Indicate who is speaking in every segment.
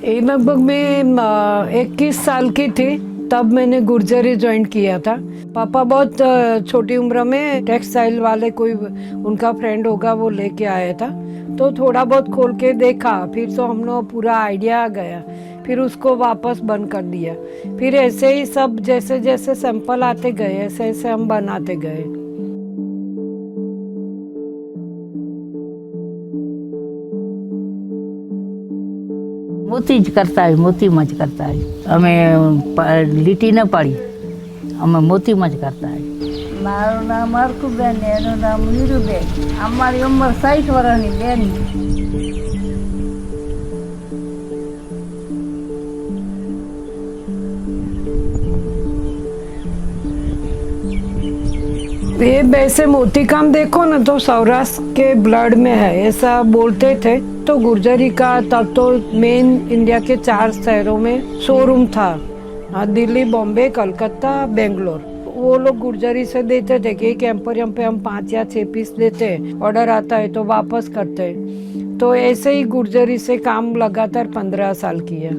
Speaker 1: ये लगभग मैं 21 साल की थी, तब मैंने गुर्जरी ज्वाइन किया था। पापा बहुत छोटी उम्र में टेक्सटाइल वाले कोई उनका फ्रेंड होगा वो लेके आया था, तो थोड़ा बहुत खोल के देखा, फिर तो हम लोग पूरा आइडिया आ गया, फिर उसको वापस बंद कर दिया। फिर ऐसे ही सब जैसे जैसे सैंपल आते गए ऐसे ऐसे हम बनाते गए।
Speaker 2: मोती ज करता है, मोती मज करता है। हमें લીટી ન પાડી, અમે મોતી મજ કરતા है।
Speaker 3: મારું નામ અર્કુબેન ને એનું નામ નીરુબેન। અમારી ઉંમર 60 વર્ષની બેન।
Speaker 1: ये वैसे मोती काम देखो ना तो सौराष्ट्र के ब्लड में है ऐसा बोलते थे। तो गुर्जरी का तब तो मेन इंडिया के 4 शहरों में शोरूम था, दिल्ली, बॉम्बे, कलकत्ता, बेंगलोर। वो लोग गुर्जरी से देते थे कि एक एम्पोरियम पे हम 5 या 6 पीस देते हैं, ऑर्डर आता है तो वापस करते हैं। तो ऐसे ही गुर्जरी से काम लगातार 15 साल किया।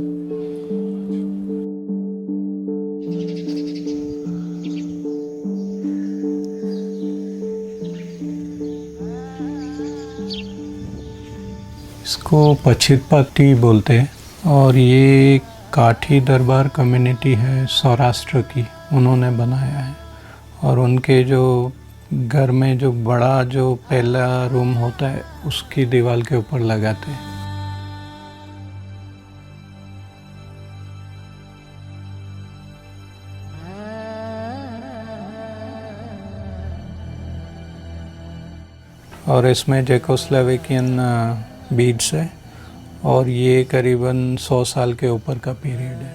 Speaker 4: इसको पछित पट्टी बोलते हैं और ये काठी दरबार कम्युनिटी है सौराष्ट्र की, उन्होंने बनाया है। और उनके जो घर में जो बड़ा जो पहला रूम होता है उसकी दीवार के ऊपर लगाते हैं। और इसमें जेकोस्लोवाकियन बीड्स है और ये करीबन 100 साल के ऊपर का पीरियड है।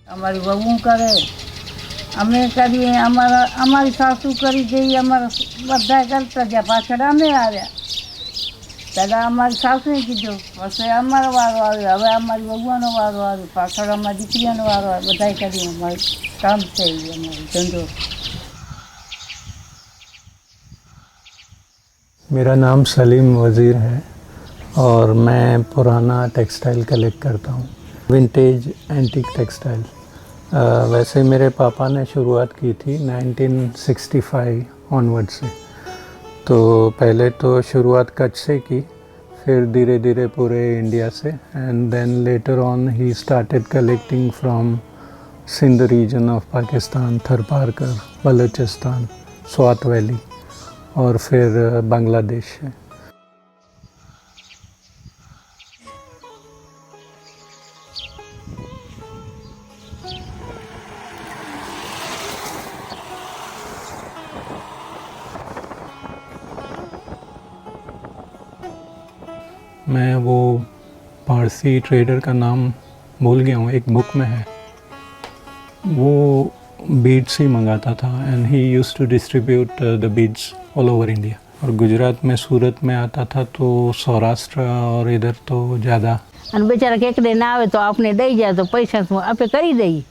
Speaker 3: અમારી વહુ કરે, અમે કરીએ, અમારી સાસુ કરી દઈએ, અમારા બધા કરતા ગયા, પાછળ અમે આવ્યા। પહેલાં અમારી સાસુએ કીધું, પછી અમારો વારો આવ્યો, હવે અમારી વહુનો વારો આવ્યો, પાછળ અમારી દીકરીઓનો વારો આવ્યો, બધાય કરીએ। અમારું કામ છે એ અમારો ધંધો।
Speaker 4: मेरा नाम सलीम वज़ीर है और मैं पुराना टेक्सटाइल कलेक्ट करता हूँ, विंटेज एंटीक टेक्सटाइल। वैसे मेरे पापा ने शुरुआत की थी 1965 ऑनवर्ड से। तो पहले तो शुरुआत कच्छ से की, फिर धीरे धीरे पूरे इंडिया से, and then later on he started collecting from Sindh region of Pakistan, Tharparkar, Balochistan, Swat valley और फिर बांग्लादेश है। मैं वो पारसी ट्रेडर का नाम भूल गया हूँ, एक बुक में है, वो बीड्स ही मंगाता था and he used to distribute the beads all over India. और गुजरात में सूरत में आता था तो सौराष्ट्र और इधर तो ज़्यादा।
Speaker 2: અને બેચારા કેકડે ના આવે તો આપણે દઈ જાય તો પૈસા આપણે કરી દઈએ।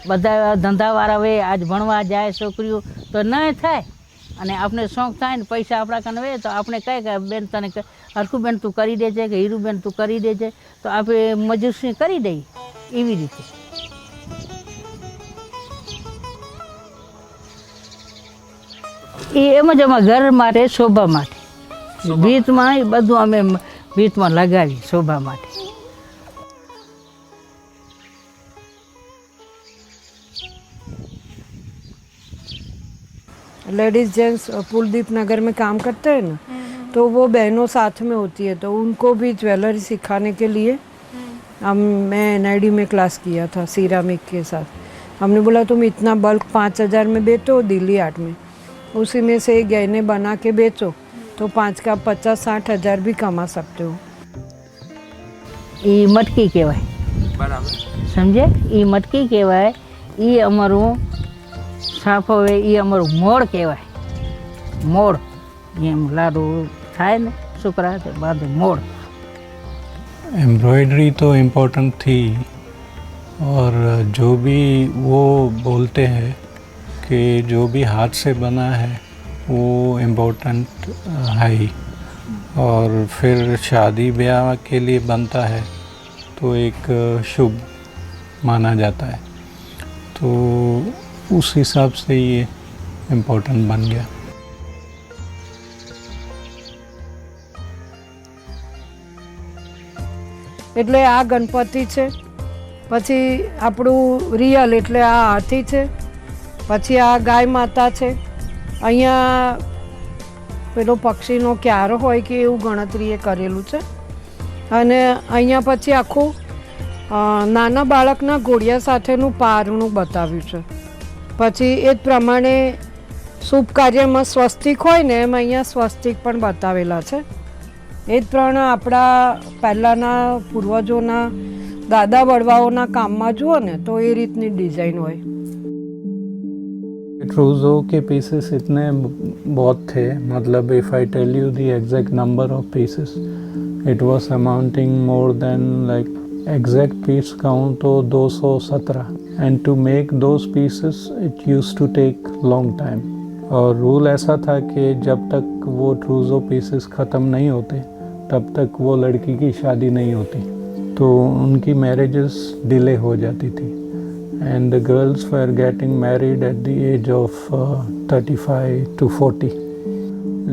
Speaker 2: બધા ધંધાવાળા હોય, આજ ભણવા જાય છોકરીઓ તો ન થાય અને આપણે શોખ થાય ને પૈસા આપણા કને હોય તો આપણે કહે કે બેન તને હરખુબેન તું કરી દેજે કે હીરુબેન તું કરી દેજે, તો આપણે મજૂરી કરી દઈએ એવી રીતે। એ એમ જ અમારા ઘર માટે, શોભા માટે, ભીતમાં એ બધું અમે ભીતમાં લગાવી શોભા માટે।
Speaker 1: लेडीज जेंट्स कुलदीप नगर में काम करते हैं ना, तो वो बहनों साथ में होती है, तो उनको भी ज्वेलरी सिखाने के लिए मैं NID में क्लास किया था सिरामिक के साथ। हमने बोला तुम इतना बल्क 5000 में बेचो दिल्ली हाट में, उसी में से गहने बना के बेचो तो 5 का 50-60 हज़ार भी कमा सकते हो।
Speaker 2: ये मटकी कहेवाय,
Speaker 5: बराबर
Speaker 2: समझे? ये मटकी कहेवाय, ये अमरू साफ होवे, ये अमरू मोड़ कहेवाय। मोड़ एम लाडू थाय ने छोकरा ते बाद मोड़।
Speaker 4: एम्ब्रॉयडरी तो इम्पोर्टेंट थी, और जो भी वो बोलते हैं कि जो भी हाथ से बना है वो इम्पोर्टेंट है ही। और फिर शादी ब्याह के लिए बनता है तो एक शुभ माना जाता है, तो उस हिसाब से ये इम्पोर्टेंट बन गया।
Speaker 1: એટલે આ ગણપતિ છે, પછી આપણું રિયલ એટલે આ હાથી છે, પછી આ ગાય માતા છે, અહીંયા પેલો પક્ષીનો ક્યારો હોય કે એવું ગણતરીએ કરેલું છે, અને અહીંયા પછી આખું નાના બાળકના ઘોડિયા સાથેનું પારણું બતાવ્યું છે। પછી એ જ પ્રમાણે શુભ કાર્યમાં સ્વસ્તિક હોય ને એમ અહીંયા સ્વસ્તિક પણ બતાવેલા છે। એ જ પ્રમાણે આપણા પહેલાંના પૂર્વજોના દાદા વડવાઓના કામમાં જુઓ ને તો એ રીતની ડિઝાઇન હોય।
Speaker 4: ट्रूज़ो के पीसेस इतने बहुत थे, मतलब if I tell you the exact number of pieces it was amounting more than like exact piece count तो 217, and to make those pieces it use to take long time. और rule ऐसा था कि जब तक वो ट्रूज़ो पीसेस ख़त्म नहीं होते तब तक वो लड़की की शादी नहीं होती, तो उनकी मैरिजेस डिले हो जाती थी, and the girls were getting married at the age of 35 to 40।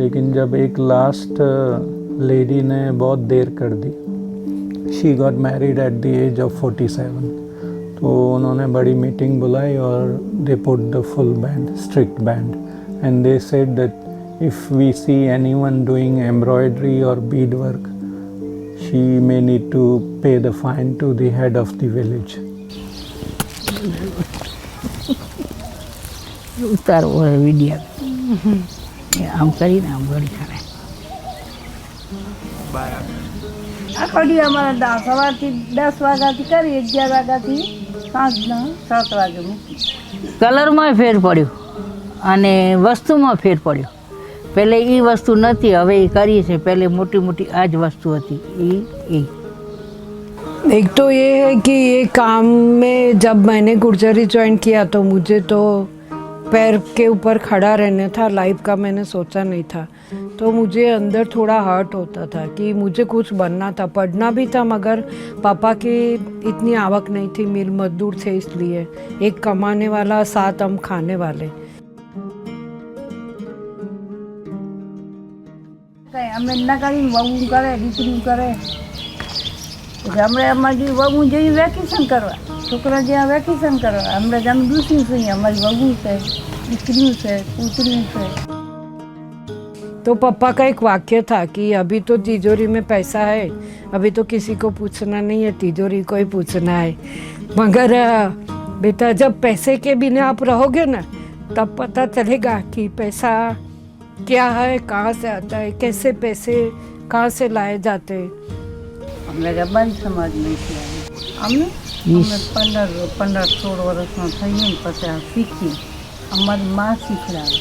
Speaker 4: लेकिन जब एक लास्ट लेडी ने बहुत देर कर दी, she got married at the age of 47, तो उन्होंने बड़ी मीटिंग बुलाई और they put the full ban, strict ban, and they said that if we see anyone doing embroidery or beadwork, she may need to pay the fine to the head of the village.
Speaker 2: ઉતારવો હોય video, આમ કરીને આમ ઘડી કરે।
Speaker 3: આખો દી અમારા સવારથી 10 વાગ્યાથી કરી 11 વાગ્યાથી સાંજના 7 વાગે મૂકી।
Speaker 2: કલરમાં ફેર પડ્યો અને વસ્તુમાં ફેર પડ્યો। पहले ये वस्तु नती, हवे ये करी है। पहले मोटी मोटी आज वस्तु थी ये।
Speaker 1: एक तो ये है कि ये काम में जब मैंने गुर्जरी ज्वाइन किया तो मुझे तो पैर के ऊपर खड़ा रहना था, लाइफ का मैंने सोचा नहीं था, तो मुझे अंदर थोड़ा हर्ट होता था कि मुझे कुछ बनना था, पढ़ना भी था, मगर पापा की इतनी आवक नहीं थी, मिल मजदूर थे, इसलिए एक कमाने वाला 7 हम खाने वाले।
Speaker 3: અમે ના કરીને વહુ કરે, દીકરી કરે, હમણાં અમારી વહુ જઈ વેકેશન કરવા, છોકરા જ્યાં વેકેશન કરવા, હમણાં જ અમે દૂસરી છીએ, અમારી વહુ છે, દીકરી છે, પુત્રી છે।
Speaker 1: तो पापा का एक वाक्य था कि अभी तो तिजोरी में पैसा है, अभी तो किसी को पूछना नहीं है, तिजोरी को ही पूछना है, मगर बेटा जब पैसे के बिना आप रहोगे ना तब पता चलेगा कि पैसा क्या है, कहाँ से आता है, कैसे पैसे कहाँ से लाए जाते हैं।
Speaker 3: અમે રબારી સમાજમાંથી આવી, અમે 15-16 વર્ષમાં થઈએ ને પછી આ શીખી, અમારી મા શીખડાવે,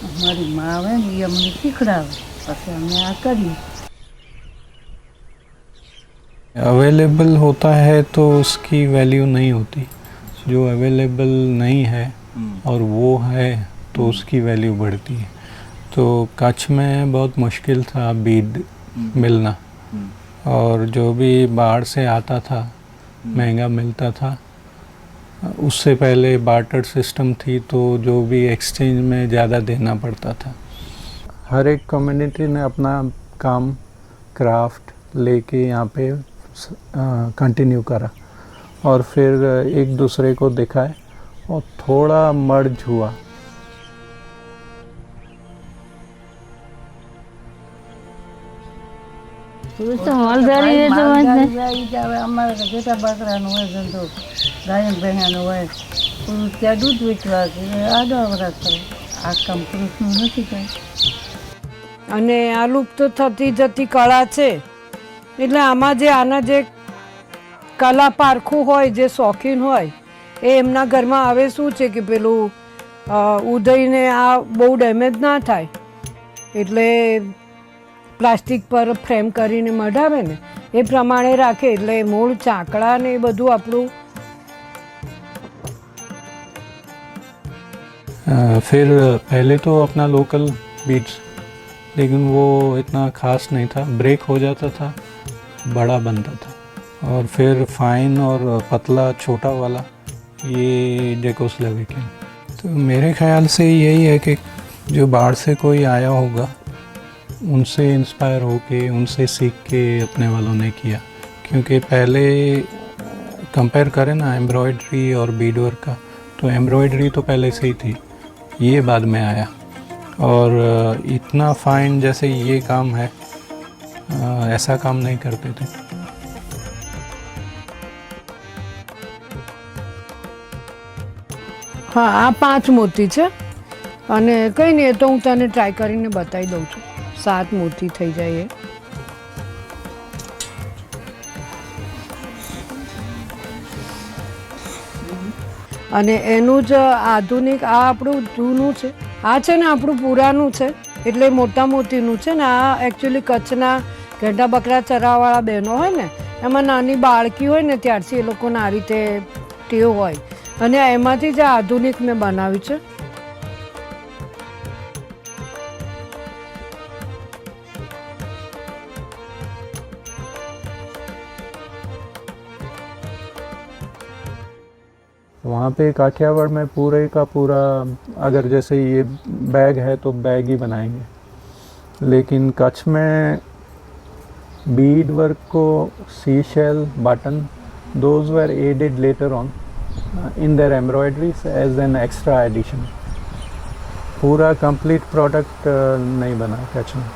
Speaker 3: અમારી મા આવે ને એ અમને શીખડાવે, પછી અમે આ કરીએ।
Speaker 4: अवेलेबल होता है तो उसकी वैल्यू नहीं होती, जो अवेलेबल नहीं है और वो है तो उसकी वैल्यू बढ़ती है। तो कच्छ में बहुत मुश्किल था बीड मिलना, और जो भी बाहर से आता था महंगा मिलता था। उससे पहले बार्टर सिस्टम थी, तो जो भी एक्सचेंज में ज़्यादा देना पड़ता था। हर एक कम्युनिटी ने अपना काम क्राफ्ट लेके यहाँ पे कंटिन्यू करा, और फिर एक दूसरे को दिखाए और थोड़ा मर्ज हुआ।
Speaker 2: तो मालधारी है तो
Speaker 3: અમારે ઘેટા બકરાનો હોય ધંધો, ગાય ભેણાનો હોય, પુરુષ ત્યાં દૂધ વેચવા આડો વરાત કરે, આ કામ પુરુષનું નથી કાંઈ।
Speaker 1: અને આ લુપ્ત થતી જતી કળા છે, એટલે આમાં જે આના જે કલા પારખું હોય, જે શોખીન હોય, એ એમના ઘરમાં આવે શું છે કે પેલું ઉદયને આ બહુ ડેમેજ ના થાય, એટલે પ્લાસ્ટિક પર ફ્રેમ કરીને મઢાવે ને એ પ્રમાણે રાખે, એટલે મૂળ ચાકડા ને એ બધું આપણું
Speaker 4: फिर पहले तो अपना लोकल बीट्स, लेकिन वो इतना ख़ास नहीं था, ब्रेक हो जाता था, बड़ा बनता था। और फिर फाइन और पतला छोटा वाला ये जेकोस्लोवाकिया है। तो मेरे ख़्याल से यही है कि जो बाहर से कोई आया होगा उनसे इंस्पायर होके, उनसे सीख के अपने वालों ने किया। क्योंकि पहले कंपेयर करें ना एम्ब्रॉयडरी और बीड वर्क का, तो एम्ब्रॉयडरी तो पहले से ही थी, ये बाद में आया। और इतना फाइन जैसे ये काम है, ऐसा काम नहीं करते थे।
Speaker 1: હા, આ 5 મોતી છે અને કંઈ નહીં, એ તો હું તને ટ્રાય કરીને બતાવી દઉં છું. 7 મોતી થઈ જાય એ. અને એનું જ આધુનિક, આ આપણું જૂનું છે, આ છે ને આપણું પુરાનું છે, એટલે મોટા મોતીનું છે ને. આ એકચ્યુઅલી કચ્છના ઘેટા બકરા ચરાવવાળા બહેનો હોય ને, એમાં નાની બાળકી હોય ને ત્યારથી એ લોકોને આ રીતે ટેવ હોય, અને એમાંથી જ આ આધુનિક મેં બનાવ્યું છે.
Speaker 4: वहाँ पे काठियावाड़ में पूरे का पूरा, अगर जैसे ये बैग है तो बैग ही बनाएंगे, लेकिन कच्छ में बीड वर्क को sea shell button, those were added later on in their embroideries as an extra addition. पूरा complete product नहीं बना कच्छ में.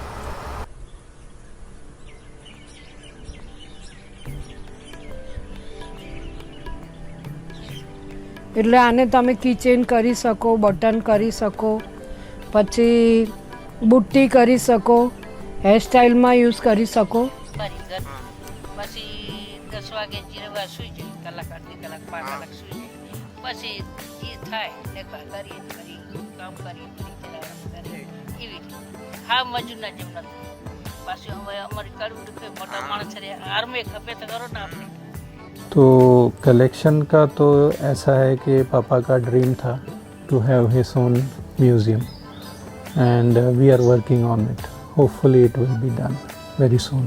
Speaker 1: એટલે આને તમે કીચેન કરી શકો, બટન કરી શકો, પછી બુટ્ટી કરી શકો, હેરસ્ટાઇલમાં યુઝ કરી શકો.
Speaker 2: પછી 10 વાગે જીરવા સુઈ જાય, કલાક અડધી કલાક 5 કલાક સુઈ જાય, પછી જે થાય લેખા કરીએ કામ કરીએ એવી હા મજૂરના જેમ નથી. પાછું હવે અમારી કરવું કે મોટા માણસ છે, આર્મી ખપે તો કરો ને આપણે.
Speaker 4: तो कलेक्शन का तो ऐसा है कि पापा का ड्रीम था to have his own museum, and we are working on it. Hopefully it will be done very soon.